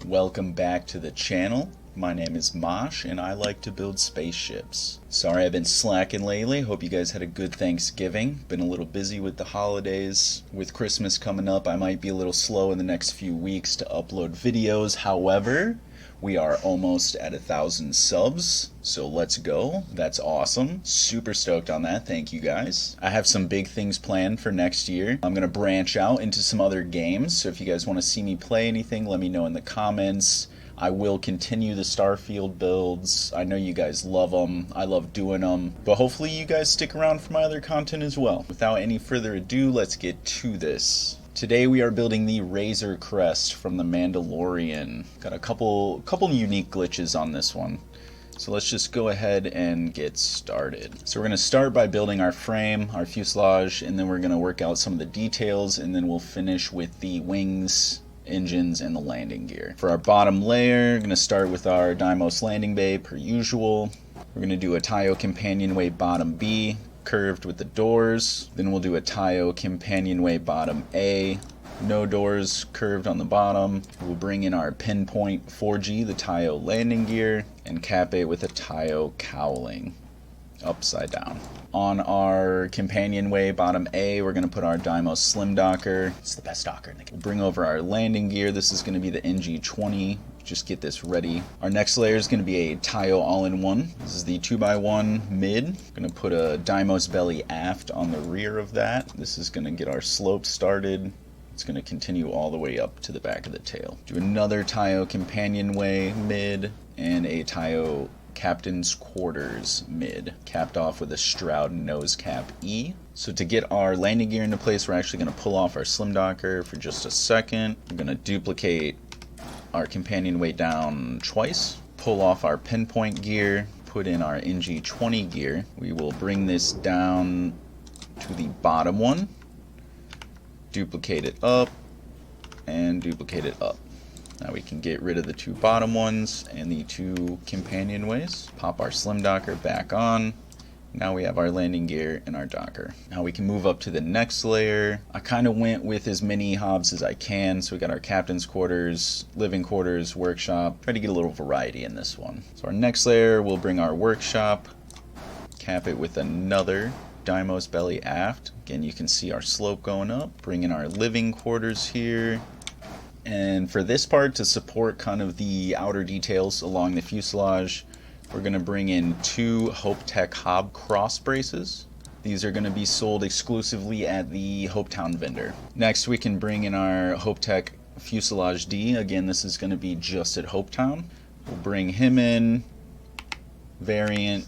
Welcome back to the channel. My name is Mosh and I like to build spaceships. Sorry I've been slacking lately. Hope you guys had a good Thanksgiving. Been a little busy with the holidays. With Christmas coming up, I might be a little slow in the next few weeks to upload videos. However, we are almost at 1,000 subs, so let's go. That's awesome. Super stoked on that. Thank you guys. I have some big things planned for next year. I'm gonna branch out into some other games, so if you guys want to see me play anything, let me know in the comments. I will continue the Starfield builds. I know you guys love them. I love doing them. But hopefully you guys stick around for my other content as well. Without any further ado, let's get to this. Today we are building the Razor Crest from the Mandalorian. Got a couple unique glitches on this one. So let's just go ahead and get started. So we're going to start by building our frame, our fuselage, and then we're going to work out some of the details, and then we'll finish with the wings, engines, and the landing gear. For our bottom layer, we're going to start with our Deimos landing bay per usual. We're going to do a Taio companionway bottom B, curved with the doors. Then we'll do a Taio companionway bottom A, no doors, curved on the bottom. We'll bring in our pinpoint 4G, the Taio landing gear, and cap it with a Taio cowling, upside down. On our companionway bottom A, we're going to put our Deimos slim docker. It's the best docker in the game. We'll bring over our landing gear. This is going to be the NG20. Just get this ready. Our next layer is going to be a Taio all-in-one. This is the 2x1 mid. I'm going to put a Deimos belly aft on the rear of that. This is going to get our slope started. It's going to continue all the way up to the back of the tail. Do another Taio companionway mid and a Taio captain's quarters mid, capped off with a Stroud nose cap E. So to get our landing gear into place, we're actually going to pull off our slim docker for just a second. We're going to duplicate our companionway down twice, pull off our pinpoint gear, put in our NG20 gear. We will bring this down to the bottom one, duplicate it up, and duplicate it up. Now we can get rid of the two bottom ones and the two companionways. Pop our slim docker back on. Now we have our landing gear and our docker. Now we can move up to the next layer. I kind of went with as many hobs as I can. So we got our captain's quarters, living quarters, workshop. Try to get a little variety in this one. So our next layer, we'll bring our workshop, cap it with another Deimos belly aft. Again, you can see our slope going up. Bring in our living quarters here. And for this part, to support kind of the outer details along the fuselage, we're going to bring in two HopeTech Hob cross braces. These are going to be sold exclusively at the Hopetown vendor. Next, we can bring in our HopeTech Fuselage D. Again, this is going to be just at Hopetown. We'll bring him in, variant,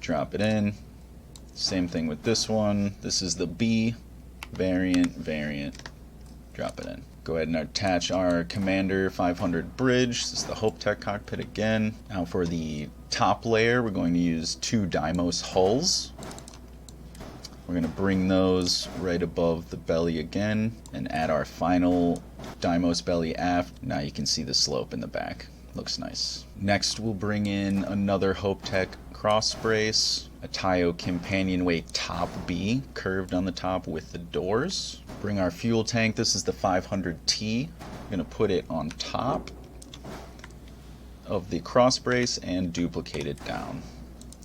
drop it in. Same thing with this one. This is the B, variant, drop it in. Go ahead and attach our Commander 500 bridge. This is the HopeTech cockpit again. Now for the top layer, we're going to use two Deimos hulls. We're going to bring those right above the belly again and add our final Deimos belly aft. Now you can see the slope in the back. Looks nice. Next, we'll bring in another HopeTech cross brace, a Taio companionway top B, curved on the top with the doors. Bring our fuel tank. This is the 500T. I'm going to put it on top of the cross brace and duplicate it down.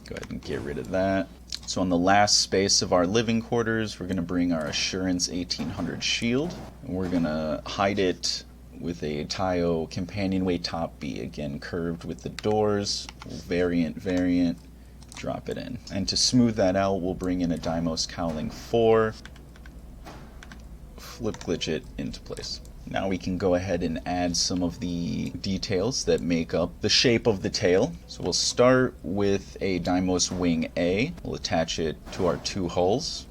Go ahead and get rid of that. So on the last space of our living quarters, we're going to bring our Assurance 1800 shield, and we're going to hide it with a Taio companionway top B, again curved with the doors. Variant, drop it in. And to smooth that out, we'll bring in a Deimos cowling 4, flip glitch it into place. Now we can go ahead and add some of the details that make up the shape of the tail. So we'll start with a Deimos wing A. We'll attach it to our two hulls.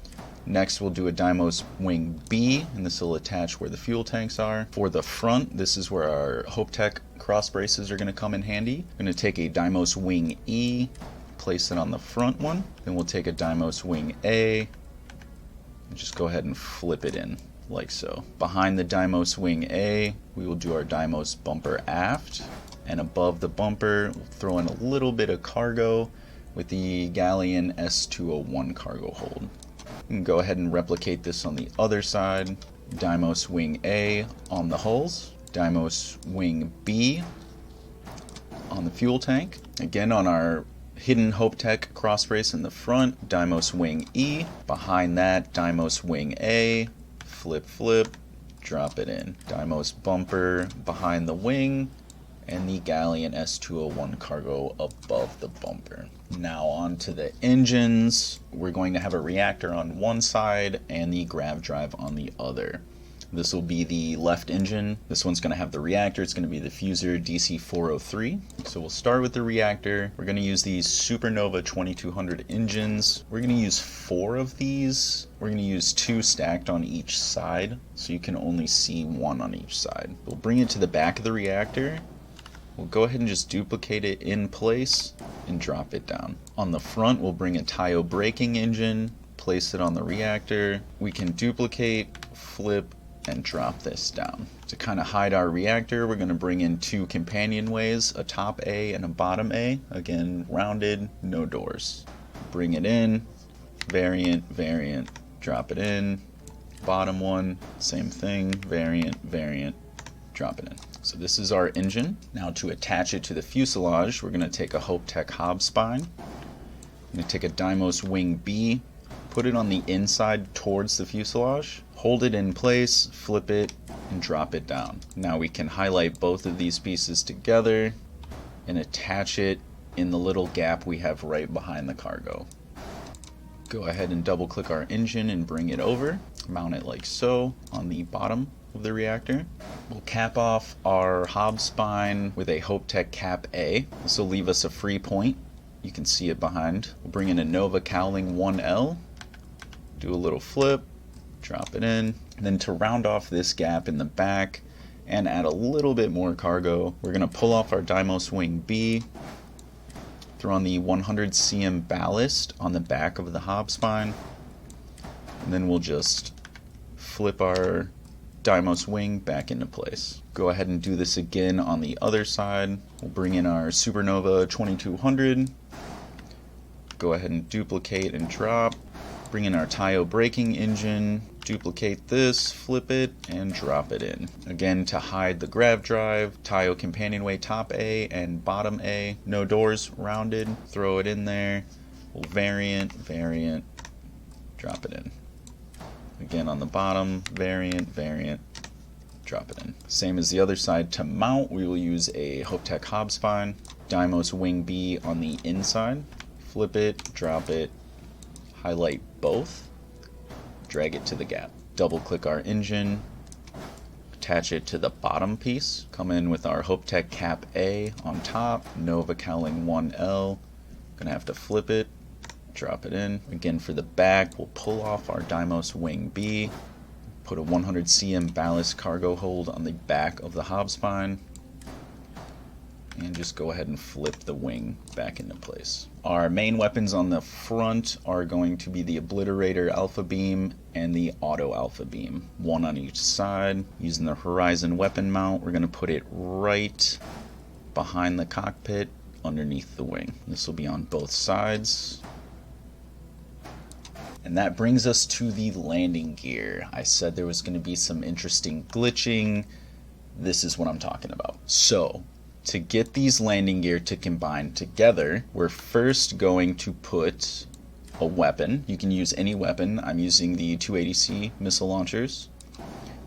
Next, we'll do a Deimos wing B, and this will attach where the fuel tanks are. For the front, this is where our HopeTech cross braces are going to come in handy. I'm going to take a Deimos wing E, place it on the front one. Then we'll take a Deimos wing A, and just go ahead and flip it in, like so. Behind the Deimos wing A, we will do our Deimos bumper aft. And above the bumper, we'll throw in a little bit of cargo with the Galleon S201 cargo hold. You can go ahead and replicate this on the other side. Deimos wing A on the hulls. Deimos Wing B on the fuel tank. Again, on our hidden Hope Tech cross brace in the front, Deimos Wing E. Behind that, Deimos Wing A. Flip, flip, drop it in. Deimos bumper behind the wing, and the Galleon S201 cargo above the bumper. Now on to the engines. We're going to have a reactor on one side and the grav drive on the other. This will be the left engine. This one's going to have the reactor. It's going to be the Fuser DC-403. So we'll start with the reactor. We're going to use these Supernova 2200 engines. We're going to use 4 of these. We're going to use 2 stacked on each side, so you can only see 1 on each side. We'll bring it to the back of the reactor. We'll go ahead and just duplicate it in place and drop it down. On the front, we'll bring a Tayo braking engine, place it on the reactor. We can duplicate, flip, and drop this down. To kind of hide our reactor, we're going to bring in 2 companionways, a top A and a bottom A. Again, rounded, no doors. Bring it in, variant, variant, drop it in. Bottom one, same thing, variant, variant, drop it in. So this is our engine. Now to attach it to the fuselage, we're going to take a Hope Tech hob spine. I'm going to take a Deimos Wing B, put it on the inside towards the fuselage, hold it in place, flip it, and drop it down. Now we can highlight both of these pieces together and attach it in the little gap we have right behind the cargo. Go ahead and double click our engine and bring it over. Mount it like so on the bottom of the reactor. We'll cap off our hob spine with a Hope Tech cap A. This will leave us a free point. You can see it behind. We'll bring in a Nova cowling 1L, do a little flip, drop it in. And then to round off this gap in the back and add a little bit more cargo, we're going to pull off our Deimos Wing B, throw on the 100 cm ballast on the back of the hob spine, and then we'll just flip our Deimos Wing back into place. Go ahead and do this again on the other side. We'll bring in our Supernova 2200, go ahead and duplicate and drop. Bring in our Tayo braking engine, duplicate this, flip it, and drop it in. Again, to hide the grav drive, Tayo companionway top A and bottom A, no doors, rounded, throw it in there. We'll variant, variant, drop it in. Again on the bottom, variant, variant, drop it in. Same as the other side. To mount, we will use a Hope Tech hob spine, Deimos Wing B on the inside, flip it, drop it, highlight both, drag it to the gap. Double click our engine, attach it to the bottom piece, come in with our Hope Tech cap A on top, Nova cowling 1L, gonna have to flip it, drop it in. Again for the back, we'll pull off our Deimos Wing B, put a 100 cm ballast cargo hold on the back of the hob spine, and just go ahead and flip the wing back into place. Our main weapons on the front are going to be the Obliterator Alpha Beam and the Auto Alpha Beam, one on each side. Using the Horizon weapon mount, we're going to put it right behind the cockpit underneath the wing. This will be on both sides. And that brings us to the landing gear. I said there was going to be some interesting glitching. This is what I'm talking about. So, to get these landing gear to combine together, we're first going to put a weapon. You can use any weapon. I'm using the 280C missile launchers.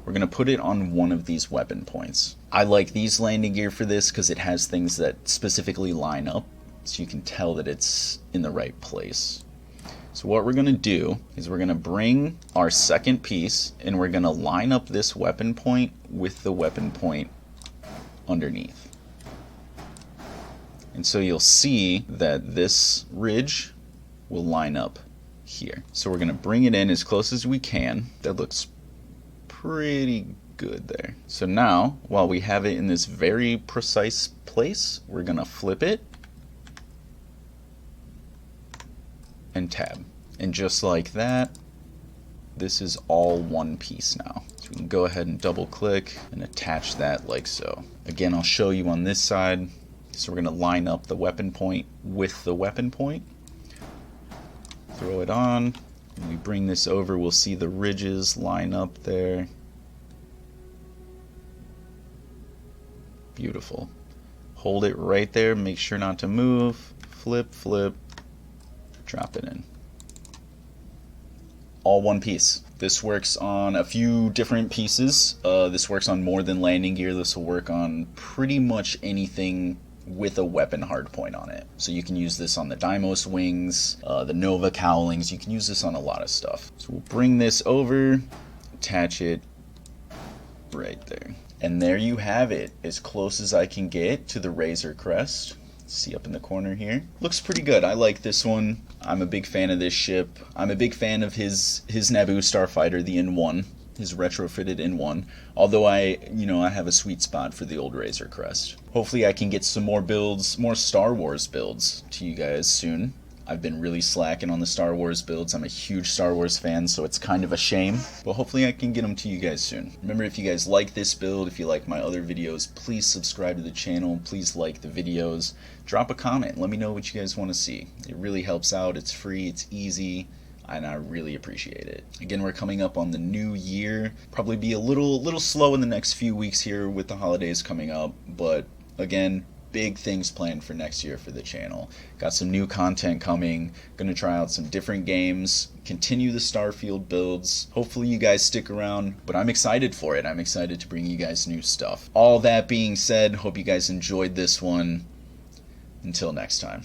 We're going to put it on one of these weapon points. I like these landing gear for this because it has things that specifically line up, so you can tell that it's in the right place. So what we're going to do is we're going to bring our second piece and we're going to line up this weapon point with the weapon point underneath. And so you'll see that this ridge will line up here. So we're going to bring it in as close as we can. That looks pretty good there. So now, while we have it in this very precise place, we're going to flip it and tab. And just like that, this is all one piece now. So we can go ahead and double click and attach that like so. Again, I'll show you on this side. So we're going to line up the weapon point with the weapon point. Throw it on. When we bring this over, we'll see the ridges line up there. Beautiful. Hold it right there, make sure not to move. Flip, flip, drop it in. All one piece. This works on a few different pieces. This works on more than landing gear. This will work on pretty much anything with a weapon hardpoint on it. So you can use this on the Deimos wings, the Nova cowlings. You can use this on a lot of stuff. So we'll bring this over, attach it right there. And there you have it, as close as I can get to the Razor Crest. See up in the corner here. Looks pretty good. I like this one. I'm a big fan of this ship. I'm a big fan of his Naboo starfighter, the N1, his retrofitted N1. Although I have a sweet spot for the old Razor Crest. Hopefully I can get some more builds, more Star Wars builds to you guys soon. I've been really slacking on the Star Wars builds. I'm a huge Star Wars fan, so it's kind of a shame. But hopefully I can get them to you guys soon. Remember, if you guys like this build, if you like my other videos, please subscribe to the channel. Please like the videos. Drop a comment. Let me know what you guys want to see. It really helps out. It's free. It's easy. And I really appreciate it. Again, we're coming up on the new year. Probably be a little slow in the next few weeks here with the holidays coming up. But again, big things planned for next year for the channel. Got some new content coming, gonna try out some different games, continue the Starfield builds. Hopefully you guys stick around, but I'm excited for it. I'm excited to bring you guys new stuff. All that being said, hope you guys enjoyed this one. Until next time.